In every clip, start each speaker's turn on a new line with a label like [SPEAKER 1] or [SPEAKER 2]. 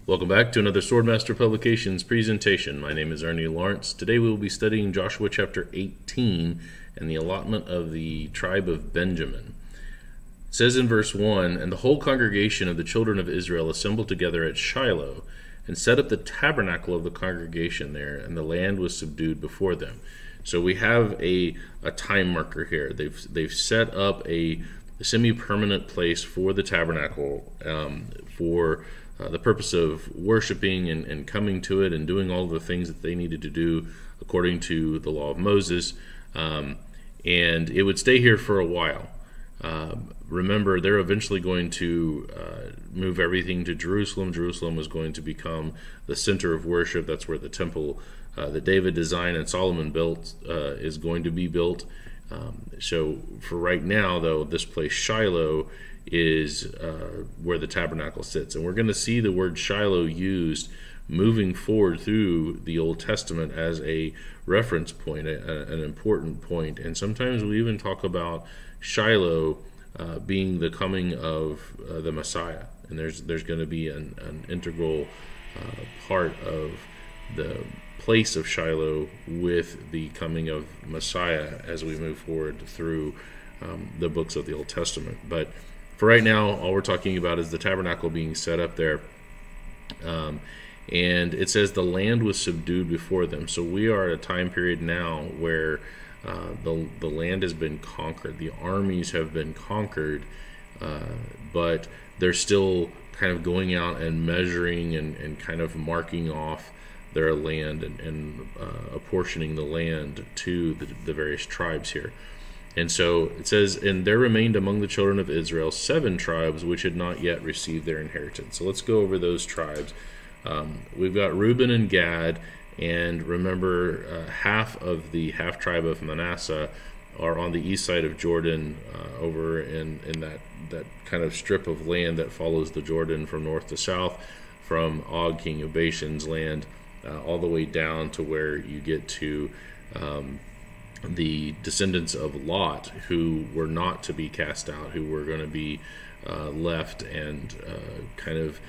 [SPEAKER 1] Welcome back to another Swordmaster Publications presentation. My name is Ernie Lawrence. Today we will be studying Joshua chapter 18 and the allotment of the tribe of Benjamin. It says in verse 1, "And the whole congregation of the children of Israel assembled together at Shiloh and set up the tabernacle of the congregation there, and the land was subdued before them." So we have a time marker here. They've set up a semi-permanent place for the tabernacle for the purpose of worshiping and coming to it and doing all the things that they needed to do according to the law of Moses. And it would stay here for a while. Remember, they're eventually going to move everything to Jerusalem. Jerusalem was going to become the center of worship. That's where the temple that David designed and Solomon built is going to be built. So for right now, though, this place Shiloh is where the tabernacle sits. And we're going to see the word Shiloh used moving forward through the Old Testament as a reference point, an important point. And sometimes we even talk about Shiloh being the coming of the Messiah. And there's going to be an integral part of the place of Shiloh with the coming of Messiah as we move forward through the books of the Old Testament. But for right now, all we're talking about is the tabernacle being set up there. And it says the land was subdued before them. So we are at a time period now where the land has been conquered. The armies have been conquered, but they're still kind of going out and measuring and kind of marking off their land and apportioning the land to the various tribes here. And so it says, "And there remained among the children of Israel 7 tribes which had not yet received their inheritance." So let's go over those tribes. We've got Reuben and Gad, and remember, half of the half tribe of Manasseh are on the east side of Jordan, over in that kind of strip of land that follows the Jordan from north to south, from Og, king of Bashan's land, all the way down to where you get to the descendants of Lot, who were not to be cast out, who were going to be left and kind of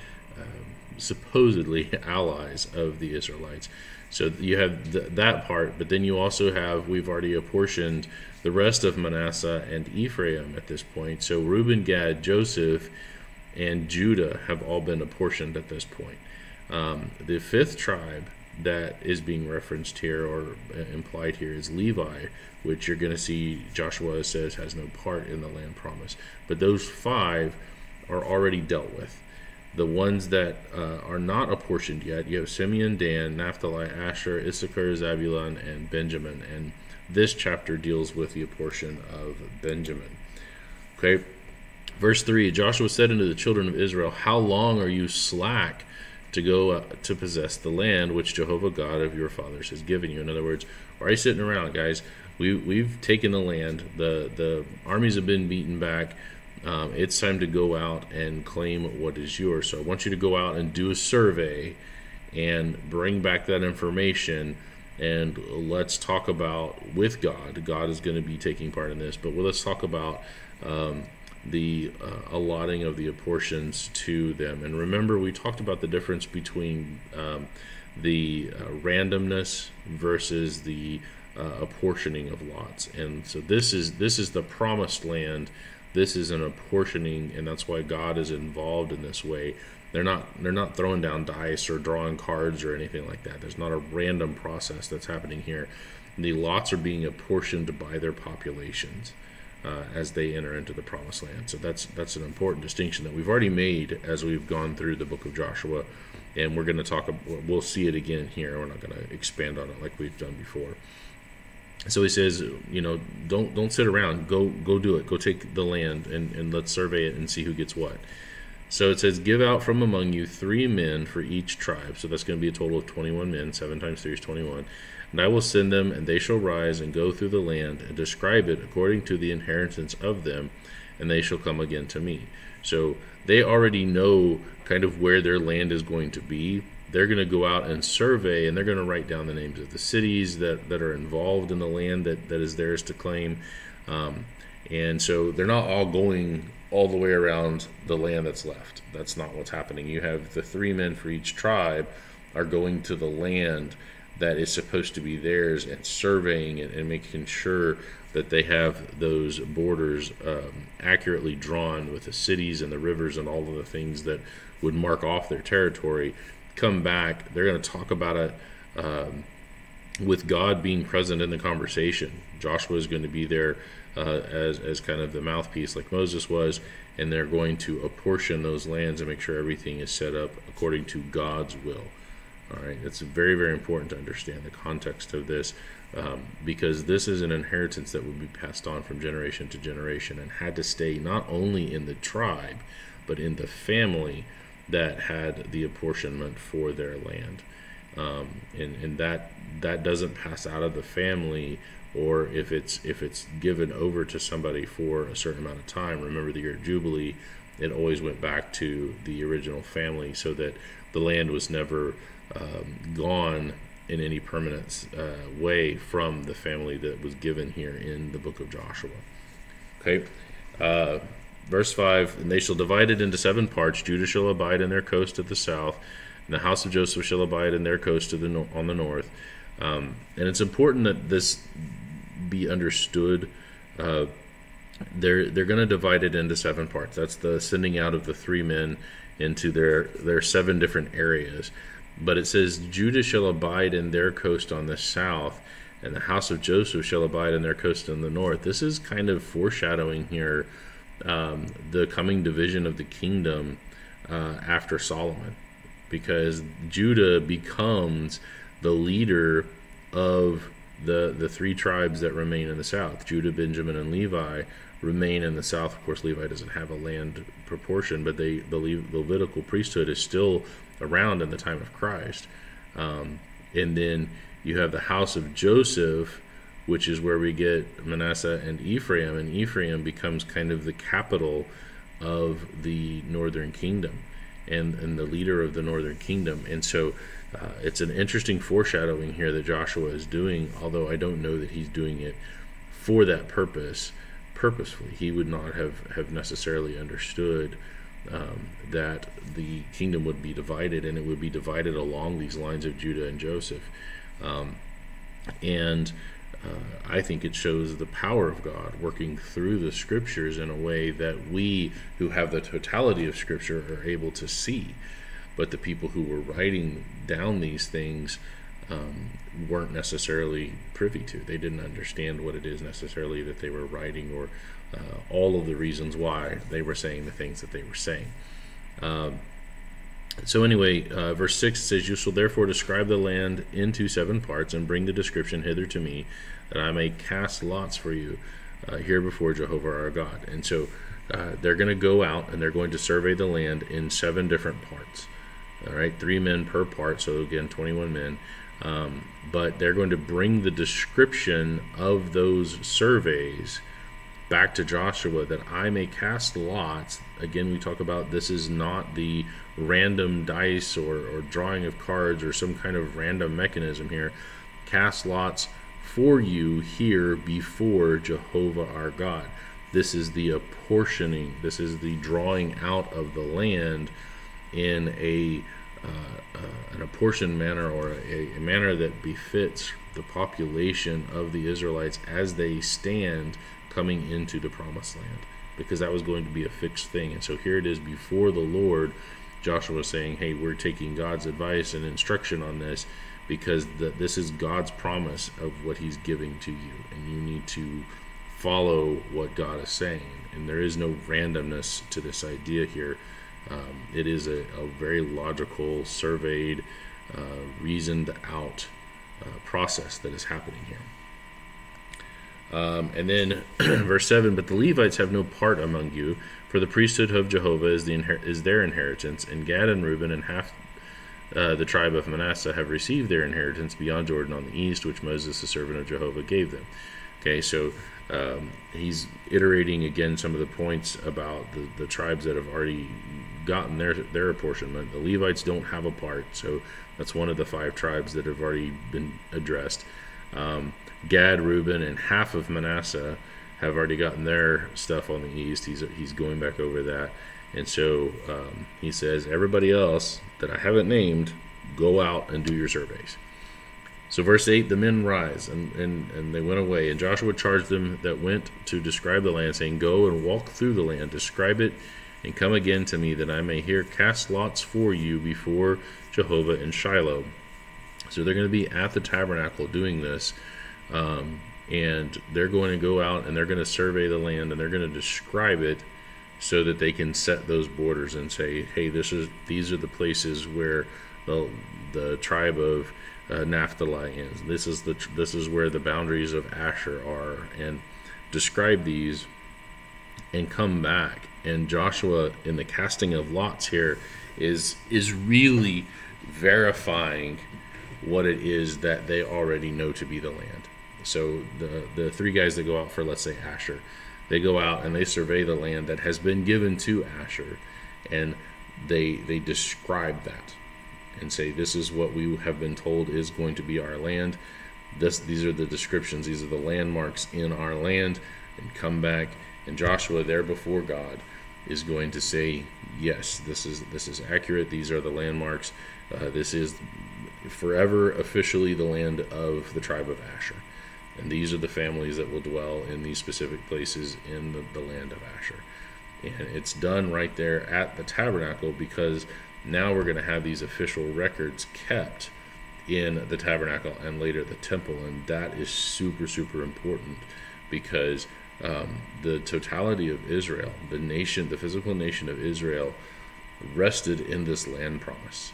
[SPEAKER 1] supposedly allies of the Israelites. So you have that part, but then you also have, we've already apportioned the rest of Manasseh and Ephraim at this point. So Reuben, Gad, Joseph, and Judah have all been apportioned at this point. The 5th tribe that is being referenced here or implied here is Levi, which you're going to see Joshua says has no part in the land promise. But those 5 are already dealt with. The ones that are not apportioned yet, you have Simeon, Dan, Naphtali, Asher, Issachar, Zabulon, and Benjamin. And this chapter deals with the apportion of Benjamin. Okay, verse 3, "Joshua said unto the children of Israel, How long are you slack to go to possess the land which Jehovah God of your fathers has given you?" In other words, why are you sitting around, guys? We've taken the land. The armies have been beaten back. It's time to go out and claim what is yours. So I want you to go out and do a survey and bring back that information, and let's talk about with God. God is going to be taking part in this, but let's talk about the allotting of the apportions to them. And remember, we talked about the difference between the randomness versus the apportioning of lots. And so this is the promised land. This is an apportioning, and that's why God is involved in this way. They're not throwing down dice or drawing cards or anything like that. There's not a random process that's happening here. The lots are being apportioned by their populations as they enter into the promised land. So that's an important distinction that we've already made as we've gone through the book of Joshua, and we're going to we'll see it again here. We're not going to expand on it like we've done before. So he says, don't sit around. Go do it. Go take the land and let's survey it and see who gets what. So it says, "Give out from among you 3 men for each tribe." So that's going to be a total of 21 men. 7 times 3 is 21. "And I will send them, and they shall rise and go through the land and describe it according to the inheritance of them, and they shall come again to me." So they already know kind of where their land is going to be. They're going to go out and survey, and they're going to write down the names of the cities that are involved in the land that is theirs to claim. And so they're not all going all the way around the land that's left. That's not what's happening. You have the 3 men for each tribe are going to the land that is supposed to be theirs and surveying it and making sure that they have those borders accurately drawn with the cities and the rivers and all of the things that would mark off their territory. Come back, they're going to talk about it with God being present in the conversation. Joshua is going to be there as kind of the mouthpiece like Moses was, and they're going to apportion those lands and make sure everything is set up according to God's will. All right, it's very, very important to understand the context of this, because this is an inheritance that would be passed on from generation to generation and had to stay not only in the tribe, but in the family that had the apportionment for their land. And that doesn't pass out of the family, or if it's given over to somebody for a certain amount of time. Remember the year of Jubilee, it always went back to the original family, so that the land was never gone in any permanent way from the family that was given here in the book of Joshua. Okay, verse 5, and they shall divide it into 7 parts. Judah shall abide in their coast at the south, and the house of Joseph shall abide in their coast on the north. And it's important that this be understood. They're going to divide it into 7 parts. That's the sending out of the 3 men into their 7 different areas. But it says, Judah shall abide in their coast on the south, and the house of Joseph shall abide in their coast on the north. This is kind of foreshadowing here the coming division of the kingdom after Solomon, because Judah becomes the leader of the 3 tribes that remain in the south. Judah, Benjamin, and Levi remain in the south. Of course, Levi doesn't have a land proportion, but the Levitical priesthood is still around in the time of Christ. And then you have the house of Joseph, which is where we get Manasseh and Ephraim becomes kind of the capital of the northern kingdom and the leader of the northern kingdom. And so it's an interesting foreshadowing here that Joshua is doing, although I don't know that he's doing it for that purposefully. He would not have necessarily understood that the kingdom would be divided, and it would be divided along these lines of Judah and Joseph. I think it shows the power of God working through the scriptures in a way that we who have the totality of scripture are able to see. But the people who were writing down these things weren't necessarily privy to. They didn't understand what it is necessarily that they were writing, or all of the reasons why they were saying the things that they were saying. So anyway, verse 6 says, You shall therefore describe the land into 7 parts, and bring the description hither to me, that I may cast lots for you here before Jehovah our God. And so they're going to go out, and they're going to survey the land in 7 different parts. All right, 3 men per part, so again, 21 men. But they're going to bring the description of those surveys back to Joshua, that I may cast lots. Again, we talk about this is not the random dice or drawing of cards or some kind of random mechanism here. Cast lots for you here before Jehovah our God. This is the apportioning. This is the drawing out of the land in an apportioned manner, or a manner that befits the population of the Israelites as they stand coming into the promised land, because that was going to be a fixed thing. And so here it is before the Lord. Joshua was saying, hey, we're taking God's advice and instruction on this, because this is God's promise of what he's giving to you, and you need to follow what God is saying. And there is no randomness to this idea here. It is a very logical, surveyed, reasoned out process that is happening here. And then verse 7, But the Levites have no part among you, for the priesthood of Jehovah is their inheritance, and Gad and Reuben and half the tribe of Manasseh have received their inheritance beyond Jordan on the east, which Moses, the servant of Jehovah, gave them. Okay, so he's iterating again some of the points about the tribes that have already gotten their apportionment. The Levites don't have a part, so that's one of the 5 tribes that have already been addressed. Gad, Reuben, and half of Manasseh have already gotten their stuff on the east. He's going back over that. And so he says, everybody else that I haven't named, go out and do your surveys. So verse 8, the men rise, and they went away. And Joshua charged them that went to describe the land, saying, go and walk through the land, describe it, and come again to me, that I may here cast lots for you before Jehovah in Shiloh. So they're going to be at the tabernacle doing this, and they're going to go out and they're going to survey the land, and they're going to describe it so that they can set those borders and say, hey, these are the places where the tribe of Naphtali ends. This is where the boundaries of Asher are, and describe these and come back. And Joshua, in the casting of lots here, is really verifying what it is that they already know to be the land. So the three guys that go out for, let's say, Asher, they go out and they survey the land that has been given to Asher, and they describe that and say, this is what we have been told is going to be our land. These are the descriptions. These are the landmarks in our land. And come back. And Joshua, there before God, is going to say, yes, this is accurate. These are the landmarks. This is forever officially the land of the tribe of Asher. And these are the families that will dwell in these specific places in the land of Asher. And it's done right there at the tabernacle, because now we're going to have these official records kept in the tabernacle and later at the temple. And that is super, super important, because the totality of Israel, the nation, the physical nation of Israel, rested in this land promise.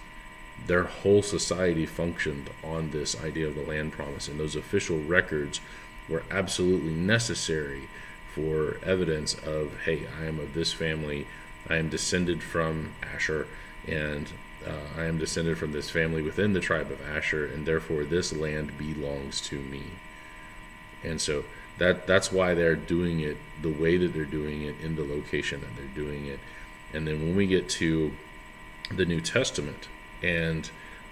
[SPEAKER 1] Their whole society functioned on this idea of the land promise, and those official records were absolutely necessary for evidence of, hey, I am of this family, I am descended from Asher, and I am descended from this family within the tribe of Asher, and therefore this land belongs to me. And so that's why they're doing it the way that they're doing it, in the location that they're doing it. And then when we get to the New Testament, and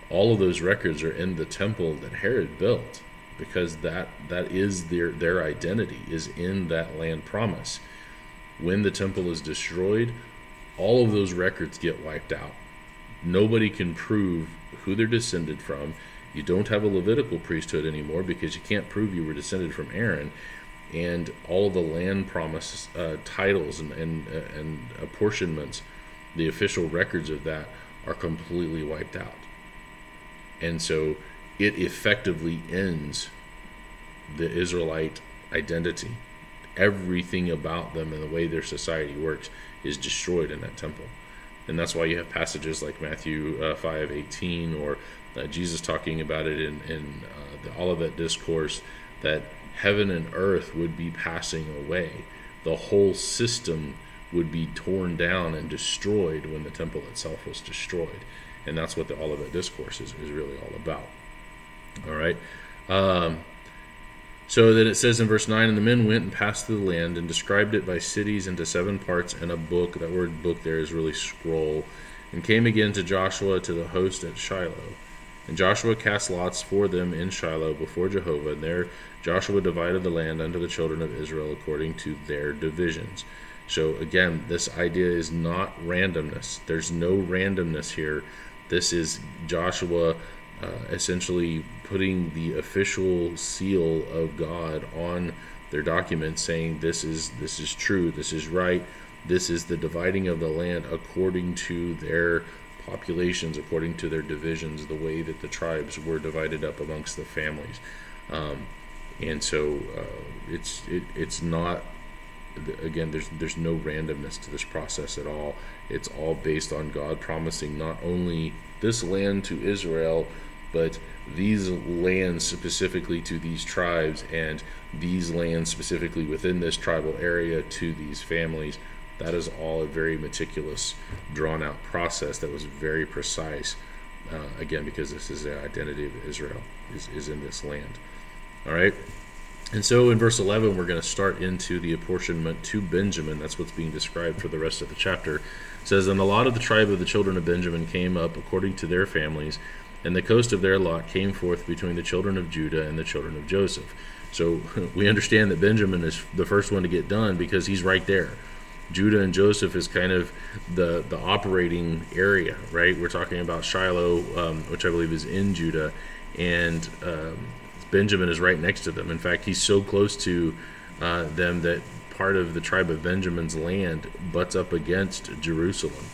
[SPEAKER 1] all of those records are in the temple that Herod built, because that is their identity, is in that land promise. When the temple is destroyed, all of those records get wiped out. Nobody can prove who they're descended from. You don't have a Levitical priesthood anymore, because you can't prove you were descended from Aaron. And all the land promise titles and apportionments, the official records of that, are completely wiped out. And so it effectively ends the Israelite identity. Everything about them and the way their society works is destroyed in that temple. And that's why you have passages like Matthew 5:18, or Jesus talking about it in the Olivet Discourse, that heaven and earth would be passing away. The whole system would be torn down and destroyed when the temple itself was destroyed. And that's what the Olivet Discourse is really all about. All right. So that it says in verse 9, and the men went and passed through the land and described it by cities into 7 parts and a book. That word book there is really scroll. And came again to Joshua to the host at Shiloh. And Joshua cast lots for them in Shiloh before Jehovah. And there Joshua divided the land unto the children of Israel according to their divisions. So again, this idea is not randomness. There's no randomness here. This is Joshua essentially putting the official seal of God on their document, saying this is true, this is right, this is the dividing of the land according to their populations, according to their divisions, the way that the tribes were divided up amongst the families. And so it's not, again, there's no randomness to this process at all. It's all based on God promising not only this land to Israel, but these lands specifically to these tribes, and these lands specifically within this tribal area to these families. That is all a very meticulous, drawn-out process that was very precise, again, because this is the identity of Israel, is in this land. All right? And so in verse 11, we're going to start into the apportionment to Benjamin. That's what's being described for the rest of the chapter. It says, and the lot of the tribe of the children of Benjamin came up according to their families, and the coast of their lot came forth between the children of Judah and the children of Joseph. So we understand that Benjamin is the first one to get done because he's right there. Judah and Joseph is kind of the operating area, right? We're talking about Shiloh, which I believe is in Judah, and Benjamin is right next to them. In fact, he's so close to them that part of the tribe of Benjamin's land butts up against Jerusalem.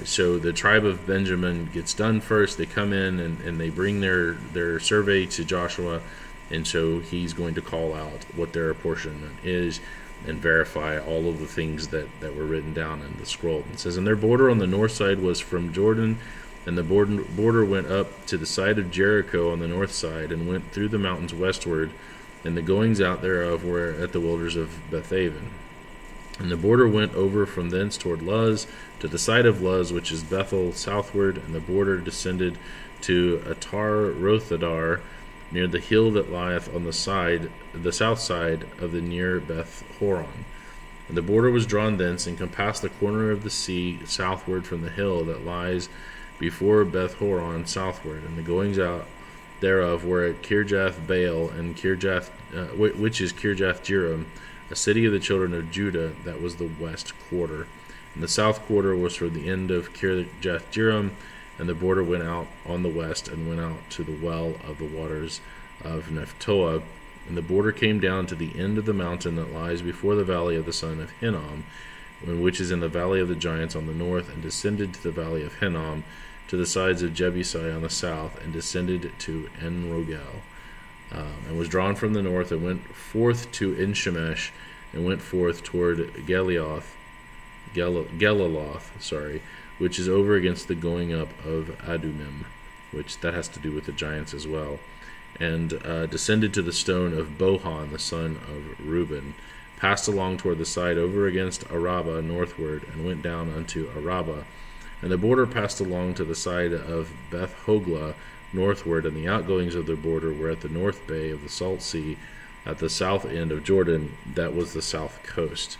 [SPEAKER 1] So the tribe of Benjamin gets done first. They come in and they bring their survey to Joshua, and so he's going to call out what their apportionment is and verify all of the things that were written down in the scroll. It says, and their border on the north side was from Jordan, and the border went up to the side of Jericho on the north side, and went through the mountains westward, and the goings out thereof were at the wilderness of Bethaven. And the border went over from thence toward Luz, to the side of Luz, which is Bethel, southward, and the border descended to Atar Rothadar, near the hill that lieth on the south side of the near Beth Horon. And the border was drawn thence, and compassed the corner of the sea southward from the hill that lies before Beth Horon southward. And the goings out thereof were at Kirjath Baal, and which is Kirjath Jearim, a city of the children of Judah, that was the west quarter. And the south quarter was for the end of Kirjath Jearim, and the border went out on the west, and went out to the well of the waters of Nephtoah. And the border came down to the end of the mountain that lies before the valley of the son of Hinnom, which is in the valley of the giants on the north, and descended to the valley of Hinnom, to the sides of Jebusai on the south, and descended to En-Rogel. And was drawn from the north, and went forth to En-Shemesh, and went forth toward Geliloth, which is over against the going up of Adumim, which that has to do with the giants as well, and descended to the stone of Bohan, the son of Reuben, passed along toward the side over against Araba northward, and went down unto Araba. And the border passed along to the side of Beth Hoglah northward, and the outgoings of the border were at the north bay of the Salt Sea, at the south end of Jordan, that was the south coast.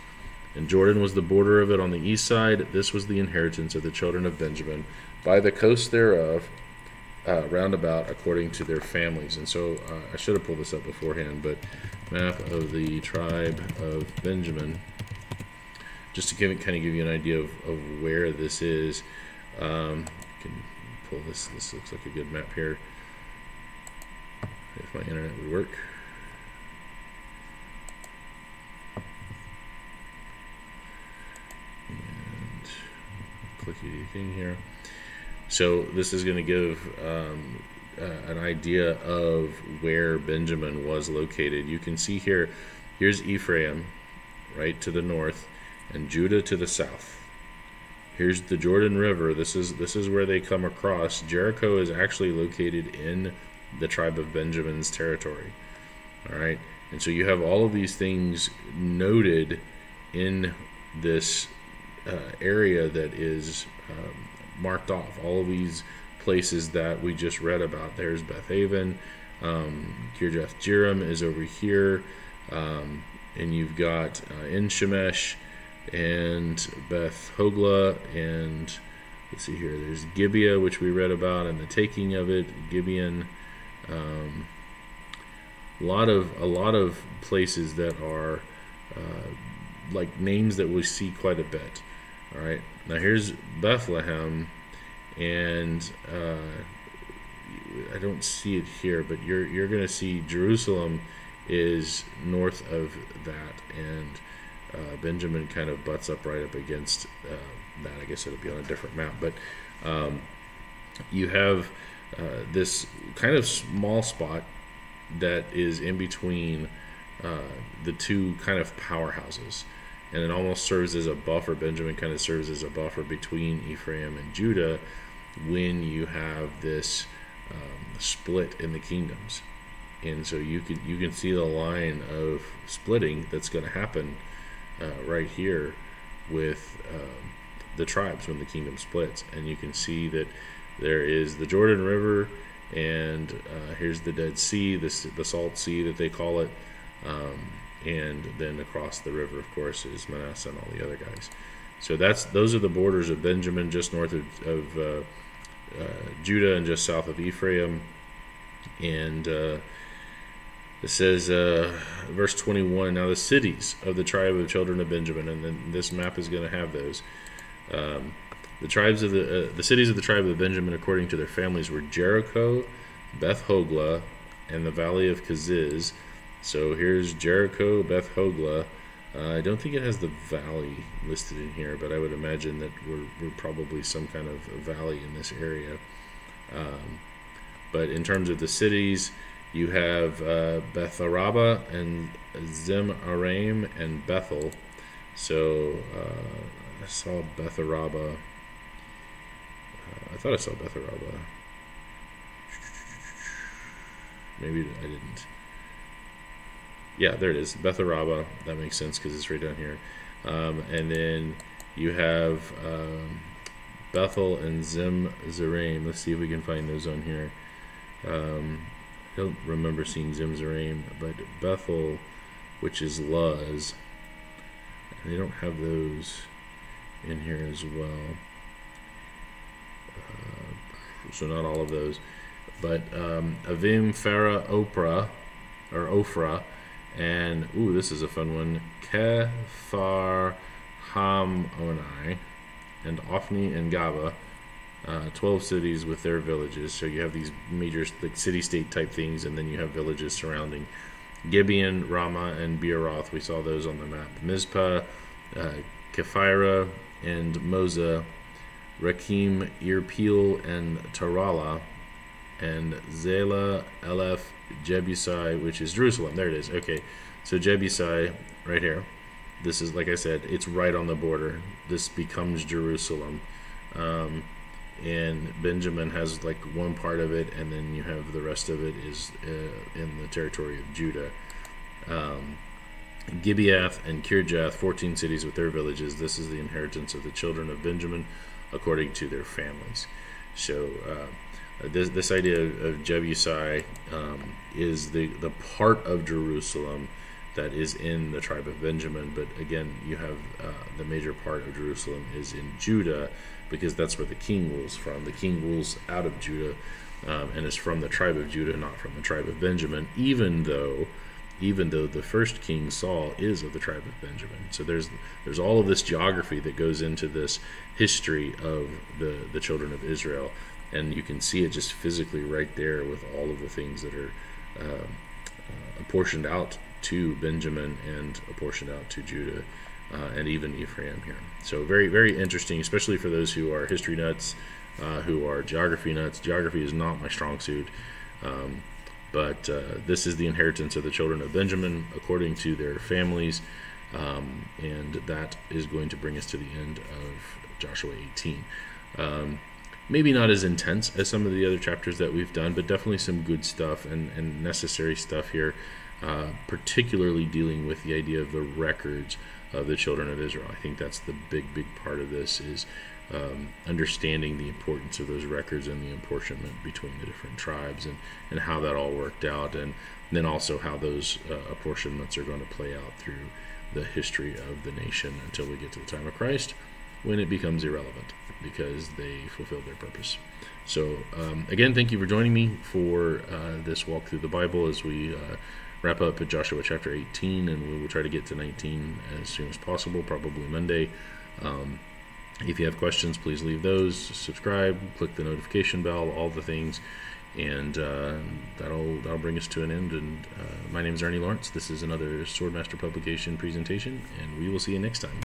[SPEAKER 1] And Jordan was the border of it on the east side. This was the inheritance of the children of Benjamin, by the coast thereof, round about according to their families. And so I should have pulled this up beforehand, but map of the tribe of Benjamin, just to kind of give you an idea of where this is. You can pull this. This looks like a good map here, if my internet would work. And clicky thing here. So this is going to give an idea of where Benjamin was located. You can see here, here's Ephraim, right to the north, and Judah to the south. Here's the Jordan River. This is where they come across. Jericho is actually located in the tribe of Benjamin's territory. All right, and so you have all of these things noted in this area that is marked off. All of these places that we just read about. There's Bethaven, Kirjath Jearim is over here, and you've got En-Shemesh and Beth Hoglah, and let's see here, there's Gibeah, which we read about, and the taking of it, Gibeon. A lot of places that are like names that we see quite a bit. All right, now here's Bethlehem, and I don't see it here, but you're going to see Jerusalem is north of that, and Benjamin kind of butts up right up against that. I guess it'll be on a different map, but you have this kind of small spot that is in between the two kind of powerhouses, and it almost serves as a buffer. Benjamin kind of serves as a buffer between Ephraim and Judah when you have this split in the kingdoms. And so you can see the line of splitting that's going to happen right here with the tribes when the kingdom splits. And you can see that there is the Jordan River, and here's the Dead Sea, the Salt Sea that they call it, and then across the river, of course, is Manasseh and all the other guys. So those are the borders of Benjamin, just north of Judah and just south of Ephraim. And it says, verse 21, now the cities of the tribe of the children of Benjamin, and then this map is going to have those. The tribes of the cities of the tribe of Benjamin, according to their families, were Jericho, Beth Hogla, and the valley of Kaziz. So here's Jericho, Beth Hogla. I don't think it has the valley listed in here, but I would imagine that we're probably some kind of valley in this area. But in terms of the cities, you have Beth Araba and Zim Aram and Bethel. So I saw Beth Araba. I thought I saw Beth Araba. Maybe I didn't. Yeah, there it is. Beth Araba. That makes sense because it's right down here. And then you have Bethel and Zim Zarim. Let's see if we can find those on here. I don't remember seeing Zim Zarim, but Bethel, which is Luz, they don't have those in here as well. So not all of those. But Avim, Farah, Ophrah, and this is a fun one. Kephar Hamonai, and Ophni and Gaba, 12 cities with their villages. So you have these major like city-state type things, and then you have villages surrounding. Gibeon, Ramah, and Beeroth. We saw those on the map. Mizpah, Kephira, and Moza, Rakim, Irpeel, and Tarala, and Zela, Eleph, Jebusai, which is Jerusalem. There it is. Okay, so Jebusai right here. This is, like I said, it's right on the border. This becomes Jerusalem. And Benjamin has like one part of it, and then you have the rest of it is in the territory of Judah. Gibeath and Kirjath, 14 cities with their villages. This is the inheritance of the children of Benjamin according to their families. So this idea of Jebusai is the part of Jerusalem that is in the tribe of Benjamin. But again, you have the major part of Jerusalem is in Judah, because that's where the king rules from. The king rules out of Judah and is from the tribe of Judah, not from the tribe of Benjamin, even though the first king, Saul, is of the tribe of Benjamin. So there's all of this geography that goes into this history of the children of Israel, and you can see it just physically right there with all of the things that are apportioned out to Benjamin and apportioned out to Judah, and even Ephraim here. So very, very interesting, especially for those who are history nuts, who are geography nuts. Geography is not my strong suit. But this is the inheritance of the children of Benjamin according to their families, and that is going to bring us to the end of Joshua 18. Maybe not as intense as some of the other chapters that we've done, but definitely some good stuff and necessary stuff here, particularly dealing with the idea of the records of the children of Israel. I think that's the big part of this, is understanding the importance of those records and the apportionment between the different tribes, and how that all worked out, and then also how those apportionments are going to play out through the history of the nation until we get to the time of Christ, when it becomes irrelevant because they fulfilled their purpose. So again, thank you for joining me for this walk through the Bible as we wrap up at Joshua chapter 18, and we will try to get to 19 as soon as possible, probably Monday. If you have questions, please leave those. Subscribe, click the notification bell, all the things, and that'll bring us to an end. And my name is Ernie Lawrence. This is another Swordmaster Publication presentation, and we will see you next time.